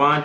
5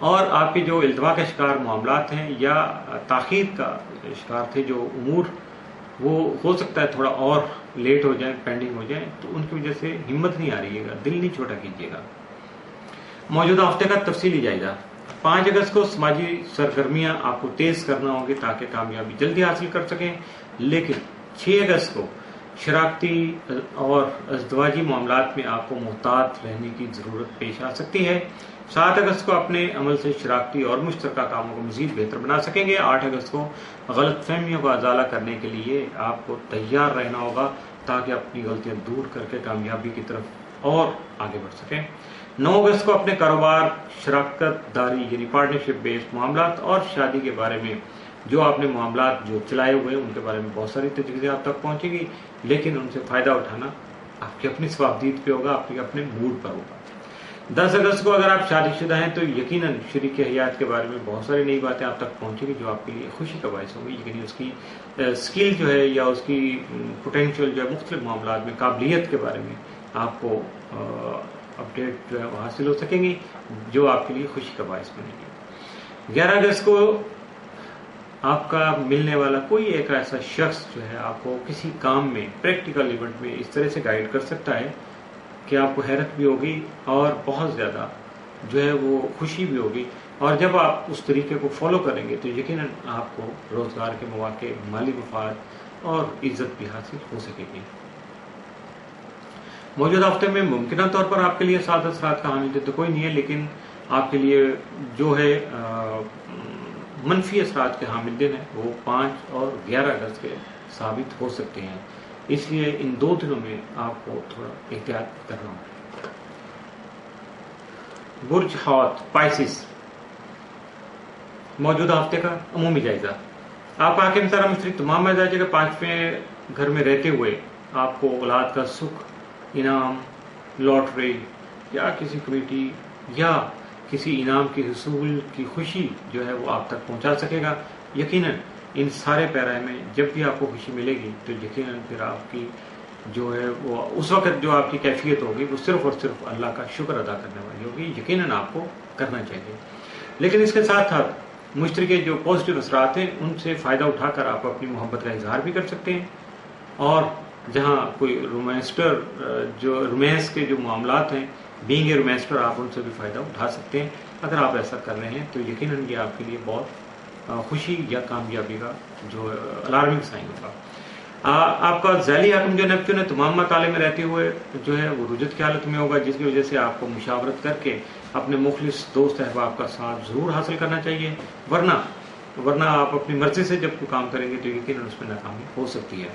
اور آپ کے جو التوا کے شکار معاملات ہیں یا تاخیر کا شکار تھے جو امور، وہ ہو سکتا ہے تھوڑا اور لیٹ ہو جائیں، پینڈنگ ہو جائیں، تو ان کی وجہ سے ہمت نہیں آ رہی ہے گا، دل نہیں چھوٹا کیجیے گا۔ موجودہ ہفتے کا تفصیلی جائزہ۔ 5 اگست کو سماجی سرگرمیاں آپ کو تیز کرنا ہوں گی تاکہ کامیابی جلدی حاصل کر سکیں، لیکن 6 اگست کو شراکتی اور ازدواجی معاملات میں آپ کو محتاط رہنے کی ضرورت پیش آ سکتی ہے۔ 7 اگست کو اپنے عمل سے شراکتی اور مشترکہ کاموں کو مزید بہتر بنا سکیں گے۔ 8 اگست کو غلط فہمیوں کا ازالہ کرنے کے لیے آپ کو تیار رہنا ہوگا تاکہ اپنی غلطیاں دور کر کے کامیابی کی طرف اور آگے بڑھ سکیں۔ 9 اگست کو اپنے کاروبار، شراکت داری یعنی پارٹنرشپ بیسڈ معاملات اور شادی کے بارے میں جو آپ نے معاملات جو چلائے ہوئے ہیں ان کے بارے میں بہت ساری تجویزیں آپ تک پہنچے گی، لیکن ان سے فائدہ اٹھانا آپ کی اپنی ثوابدید پہ ہوگا، آپ کے اپنے موڈ پر ہوگا۔ 10 اگست کو اگر آپ شادی شدہ ہیں تو یقیناً شریک حیات کے بارے میں بہت ساری نئی باتیں آپ تک پہنچیں گی جو آپ کے لیے خوشی کا باعث ہوں گی، یعنی اس کی اسکل جو ہے یا اس کی پوٹینشیل جو ہے مختلف معاملات میں قابلیت کے بارے میں آپ کو اپڈیٹ جو ہے وہ حاصل ہو سکیں گی جو آپ کے لیے خوشی کا باعث بنے گی۔ 11 اگست کو آپ کا ملنے والا کوئی ایک ایسا شخص جو ہے آپ کو کسی کام میں، پریکٹیکل ایونٹ میں اس طرح سے گائیڈ کر سکتا ہے کہ آپ کو حیرت بھی ہوگی اور بہت زیادہ جو ہے وہ خوشی بھی ہوگی، اور جب آپ اس طریقے کو فالو کریں گے تو یقیناً آپ کو روزگار کے مواقع، مالی مفاد اور عزت بھی حاصل ہو سکے گی۔ موجودہ ہفتے میں ممکنہ طور پر آپ کے لیے سعادت اثرات کا حامل تو کوئی نہیں ہے، لیکن آپ کے لیے جو ہے منفی اثرات کے حامل دن ہیں وہ 5 اور 11 اگست کے ثابت ہو سکتے ہیں، اس لیے ان 2 دنوں میں آپ کو تھوڑا احتیاط کرنا ہوگا۔ برج حوت پائسس، موجودہ ہفتے کا عمومی جائزہ۔ آپ حاکم سارا مستری تمام مزاج کے 5ویں گھر میں رہتے ہوئے آپ کو اولاد کا سکھ، انعام، لاٹری یا کسی کمیٹی یا کسی انعام کے حصول کی خوشی جو ہے وہ آپ تک پہنچا سکے گا۔ یقیناً ان سارے پیرائے میں جب بھی آپ کو خوشی ملے گی تو یقیناً پھر آپ کی جو ہے وہ اس وقت جو آپ کی کیفیت ہوگی وہ صرف اور صرف اللہ کا شکر ادا کرنے والی ہوگی، یقیناً آپ کو کرنا چاہیے۔ لیکن اس کے ساتھ ساتھ مشتری کے جو پازیٹیو اثرات ہیں ان سے فائدہ اٹھا کر آپ اپنی محبت کا اظہار بھی کر سکتے ہیں، اور جہاں کوئی رومانسٹر جو رومانس کے جو معاملات ہیں، بینگ اے رومانسٹر، آپ ان سے بھی فائدہ اٹھا سکتے ہیں۔ اگر آپ ایسا کر رہے ہیں تو یقیناً یہ آپ کے لیے بہت خوشی یا کامیابی کا جو الارمنگ سائن ہوگا۔ آپ کا ذیلی حاکم جو نیپچون ہے تمام مطالعے میں رہتے ہوئے جو ہے وہ رجت کی حالت میں ہوگا، جس کی وجہ سے آپ کو مشاورت کر کے اپنے مخلص دوست احباب کا ساتھ ضرور حاصل کرنا چاہیے، ورنہ آپ اپنی مرضی سے جب کوئی کام کریں گے تو یقیناً اس میں ناکامی ہو سکتی ہے۔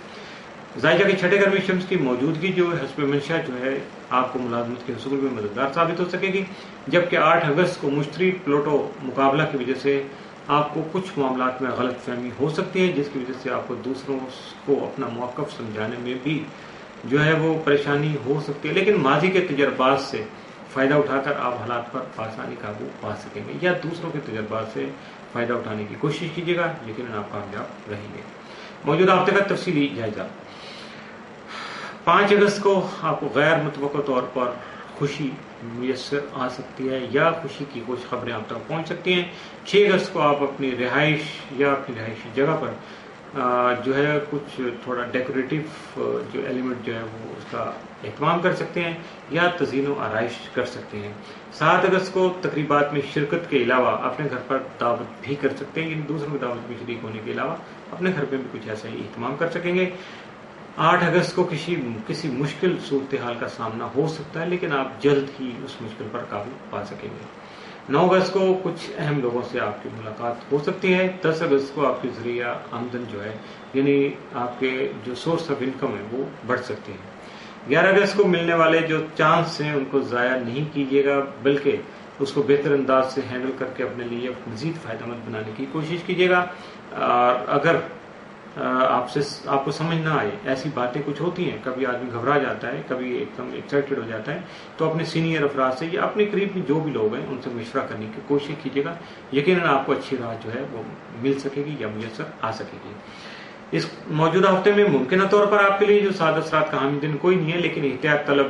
ذائقہ کے 6 گھر میں شمس کی موجودگی جو ہے حسب منشا جو ہے آپ کو ملازمت کے حصول میں مددگار ثابت ہو سکے گی، جبکہ 8 اگست کو مشتری پلوٹو مقابلہ کی وجہ سے آپ کو کچھ معاملات میں غلط فہمی ہو سکتی ہے، جس کی وجہ سے آپ کو دوسروں کو اپنا موقف سمجھانے میں بھی جو ہے وہ پریشانی ہو سکتی ہے، لیکن ماضی کے تجربات سے فائدہ اٹھا کر آپ حالات پر بآسانی قابو پا سکیں گے، یا دوسروں کے تجربات سے فائدہ اٹھانے کی کوشش کیجیے گا، یقیناً آپ کامیاب رہیں گے۔ موجودہ ہفتے کا تفصیلی جائزہ۔ 5 اگست کو آپ کو غیر متوقع طور پر خوشی میسر آ سکتی ہے یا خوشی کی کچھ خبریں آپ تک پہنچ سکتی ہیں۔ 6 اگست کو آپ اپنی رہائش یا اپنی رہائشی جگہ پر جو ہے کچھ تھوڑا ڈیکوریٹو جو ایلیمنٹ جو ہے وہ اس کا اہتمام کر سکتے ہیں یا تزئین و آرائش کر سکتے ہیں۔ 7 اگست کو تقریبات میں شرکت کے علاوہ اپنے گھر پر دعوت بھی کر سکتے ہیں، یعنی دوسروں کی دعوت میں شریک ہونے کے علاوہ اپنے گھر پہ بھی کچھ ایسا ہی اہتمام کر سکیں گے۔ 8 اگست کو کسی مشکل صورتحال کا سامنا ہو سکتا ہے، لیکن آپ جلد ہی اس مشکل پر قابو پا سکیں گے۔ 9 اگست کو کچھ اہم لوگوں سے آپ کی ملاقات ہو سکتی ہے۔ 10 اگست کو آپ کی ذریعہ آمدن جو ہے یعنی آپ کے جو سورس آف انکم ہے وہ بڑھ سکتے ہیں۔ 11 اگست کو ملنے والے جو چانس ہیں ان کو ضائع نہیں کیجیے گا، بلکہ اس کو بہتر انداز سے ہینڈل کر کے اپنے لیے مزید فائدہ مند بنانے کی کوشش کیجیے گا۔ اگر آپ کو سمجھ نہ آئے، ایسی باتیں کچھ ہوتی ہیں، کبھی آدمی گھبرا جاتا ہے، کبھی ایک دم ایکسائٹیڈ ہو جاتا ہے، تو اپنے سینئر افراد سے یا اپنے قریب میں جو بھی لوگ ہیں ان سے مشورہ کرنے کی کوشش کیجیے گا، یقیناً آپ کو اچھی راہ جو ہے وہ مل سکے گی یا میسر آ سکے گی۔ اس موجودہ ہفتے میں ممکنہ طور پر آپ کے لیے جو سعادت اثرات کا حامل دن کوئی نہیں ہے، لیکن احتیاط طلب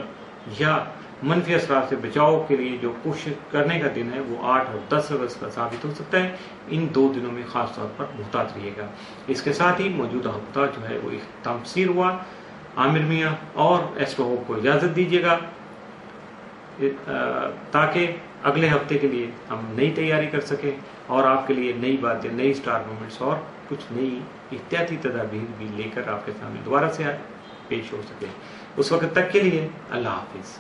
یا منفی اثرات سے بچاؤ کے لیے جو کوشش کرنے کا دن ہے وہ 8 اور 10 اگست کا ثابت ہو سکتا ہے. ان 2 دنوں میں خاص طور پر محتاط رہیے گا. اس کے ساتھ ہی موجودہ ہفتہ جو ہے وہ اختتام پذیر ہوا. عامر میاں اور ایسٹرو ہوپ کو اجازت دیجیے گا تاکہ اگلے ہفتے کے لیے ہم نئی تیاری کر سکیں اور آپ کے لیے نئی باتیں، نئی اسٹار مومنٹس اور کچھ نئی احتیاطی تدابیر بھی لے کر آپ کے سامنے دوبارہ سے پیش ہو سکے. اس وقت تک کے لیے اللہ حافظ.